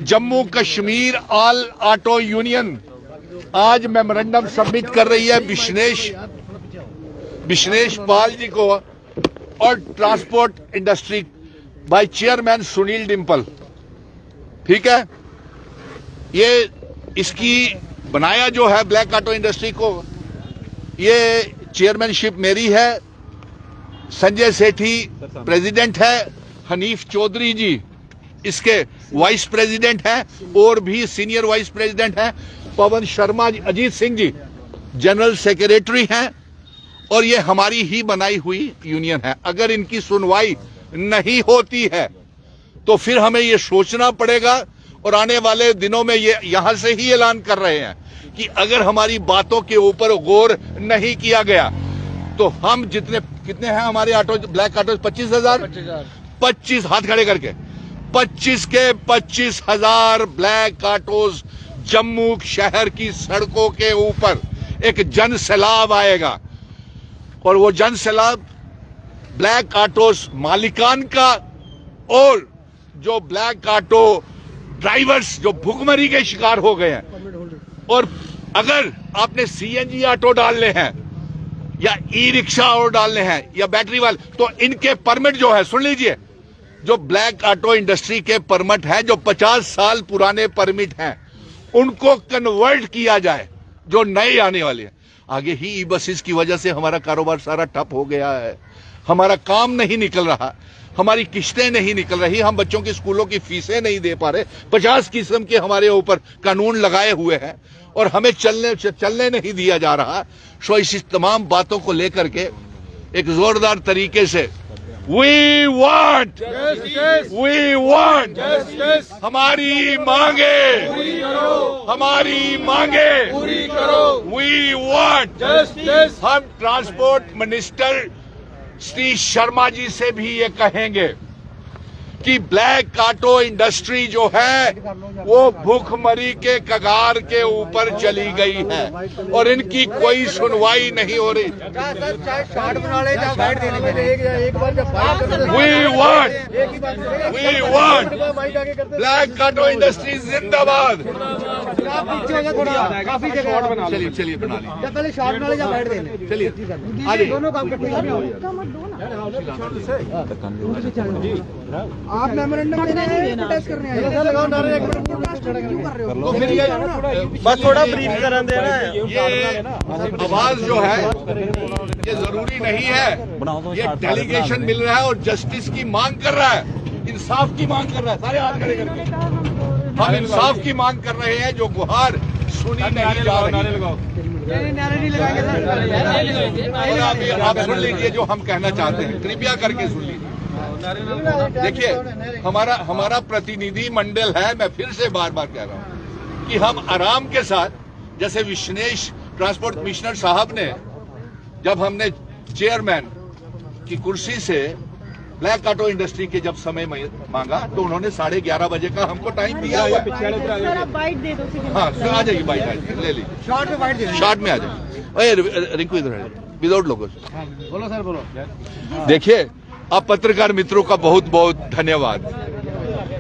Jammu Kashmir all auto union आज memorandum submit कर रही है विश्नेश पाल जी को और transport industry by chairman Sunil Dimple. ठीक है, ये इसकी बनाया जो है ब्लैक ऑटो इंडस्ट्री को, ये चेयरमैनशिप मेरी है, संजय सेठी प्रेसिडेंट है, हनीफ चौधरी जी इसके वाइस प्रेसिडेंट हैं और भी सीनियर वाइस प्रेसिडेंट हैं, पवन शर्मा जी, अजीत सिंह जी जनरल सेक्रेटरी हैं और ये हमारी ही बनाई हुई यूनियन है। अगर इनकी सुनवाई नहीं होती है तो फिर हमें ये सोचना पड़ेगा और आने वाले दिनों में ये यहां से ही ऐलान कर रहे हैं कि अगर हमारी बातों के ऊपर गौर नहीं किया गया तो हम कितने हैं हमारे ऑटो ब्लैक ऑटो 25,000 हाथ खड़े करके 25,000 ब्लैक ऑटोज जम्मू शहर की सड़कों के ऊपर एक जन सैलाब आएगा और वो जन सैलाब ब्लैक ऑटोस मालिकान का और जो ब्लैक ऑटो ड्राइवर्स जो भुखमरी के शिकार हो गए हैं। और अगर आपने सीएनजी ऑटो डालने हैं या ई रिक्शा और डालने हैं या बैटरी वाले, तो इनके परमिट जो है, सुन लीजिए, जो ब्लैक ऑटो इंडस्ट्री के परमिट हैं, जो 50 साल पुराने परमिट हैं, उनको कन्वर्ट किया जाए जो नए आने वाले हैं। आगे ही ई बसेस की वजह से हमारा कारोबार सारा ठप हो गया है, हमारा काम नहीं निकल रहा, हमारी किस्तें नहीं निकल रही, हम बच्चों की स्कूलों की फीसें नहीं दे पा रहे। 50 किस्म के हमारे ऊपर कानून लगाए हुए हैं और हमें चलने नहीं दिया जा रहा। सो इस तमाम बातों को लेकर के एक जोरदार तरीके से We want हमारी मांगे पूरी करो। We want हम ट्रांसपोर्ट मिनिस्टर श्री शर्मा जी से भी ये कहेंगे कि ब्लैक ऑटो इंडस्ट्री जो है वो भूखमरी के कगार के ऊपर चली गई है और इनकी कोई सुनवाई नहीं हो रही। We want black auto industry जिंदाबाद। चलिए बना लीजिए, चलिए आप मेमोरेंडम टेस्ट करने आए तो फिर ये बस थोड़ा ब्रीफ कर देना। ये आवाज जो है ये जरूरी नहीं है, ये डेलीगेशन मिल रहा है और जस्टिस की मांग कर रहा है, इंसाफ की मांग कर रहा है। सारे हाथ खड़े करके हम इंसाफ की मांग कर रहे हैं जो गुहार सुनी नहीं जा रही। आप सुन लीजिए जो हम कहना चाहते हैं, कृपया करके सुन लीजिए। देखिए हमारा प्रतिनिधि मंडल है, मैं फिर से बार बार कह रहा हूं कि हम आराम के साथ, जैसे विश्नेश ट्रांसपोर्ट कमिश्नर साहब ने, जब हमने चेयरमैन की कुर्सी से ब्लैक ऑटो इंडस्ट्री के जब समय मांगा तो उन्होंने 11:30 बजे का हमको टाइम दिया हुआ। हाँ आ जाइए, बाइट ले लीजिए, शॉर्ट में आ जाइए। रिंकू इधर है, विदाउट लोगो। बोलो सर, बोलो। देखिए, आप पत्रकार मित्रों का बहुत बहुत धन्यवाद।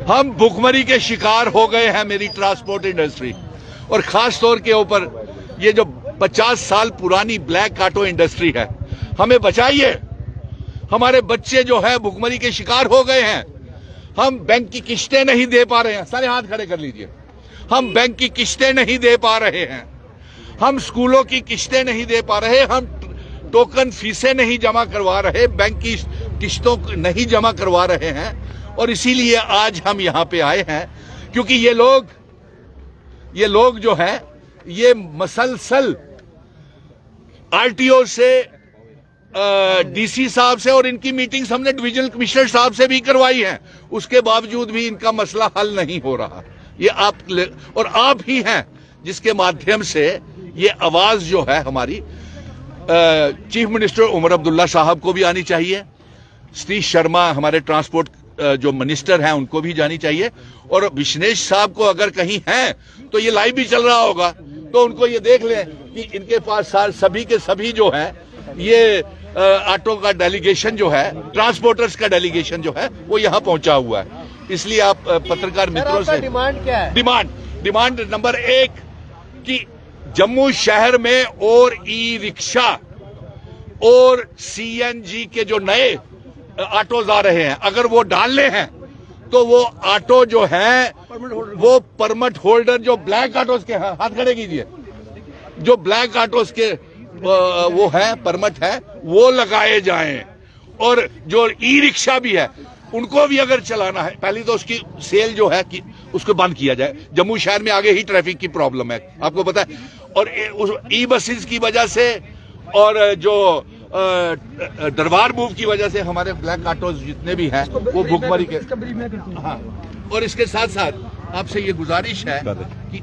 हम भुखमरी के शिकार हो गए हैं, मेरी ट्रांसपोर्ट इंडस्ट्री, और खास तौर के ऊपर ये जो 50 साल पुरानी ब्लैक ऑटो इंडस्ट्री है, हमें बचाइए। हमारे बच्चे जो है भुखमरी के शिकार हो गए हैं, हम बैंक की किस्तें नहीं दे पा रहे हैं। सारे हाथ खड़े कर लीजिए। हम बैंक की किस्तें नहीं दे पा रहे हैं, हम स्कूलों की किस्तें नहीं दे पा रहे, हम टोकन फीसें नहीं जमा करवा रहे, बैंक की किस्तों नहीं जमा करवा रहे हैं। और इसीलिए आज हम यहां पे आए हैं क्योंकि ये लोग जो है ये मसलसल आरटीओ से, डीसी साहब से, और इनकी मीटिंग्स हमने डिविजनल कमिश्नर साहब से भी करवाई है, उसके बावजूद भी इनका मसला हल नहीं हो रहा। ये आप ही हैं जिसके माध्यम से ये आवाज जो है हमारी चीफ मिनिस्टर उमर अब्दुल्ला साहब को भी आनी चाहिए, श्री शर्मा हमारे ट्रांसपोर्ट जो मिनिस्टर हैं उनको भी जानी चाहिए, और विश्नेश साहब को अगर कहीं हैं तो ये लाइव भी चल रहा होगा तो उनको ये देख लें कि इनके पास सभी के सभी जो है ये ऑटो का डेलीगेशन जो है, ट्रांसपोर्टर्स का डेलीगेशन जो है वो यहाँ पहुंचा हुआ है। इसलिए आप पत्रकार मित्रों से डिमांड क्या है? डिमांड नंबर 1 कि जम्मू शहर में और ई रिक्शा और सीएनजी के जो नए ऑटोज आ रहे हैं, अगर वो डालने हैं तो वो ऑटो जो हैं वो परमिट होल्डर जो ब्लैक ऑटोज के हैं, हाथ खड़े कीजिए, जो ब्लैक ऑटोज के वो है परमिट है वो लगाए जाएं। और जो ई रिक्शा भी है उनको भी अगर चलाना है, पहले तो उसकी सेल जो है कि उसको बंद किया जाए। जम्मू शहर में आगे ही ट्रैफिक की प्रॉब्लम है, आपको पता है। और ई बसेस की वजह से और जो दरबार मूव की वजह से हमारे ब्लैक ऑटोज जितने भी हैं वो भुखमरी के। हाँ, और इसके साथ साथ आपसे ये गुजारिश है कि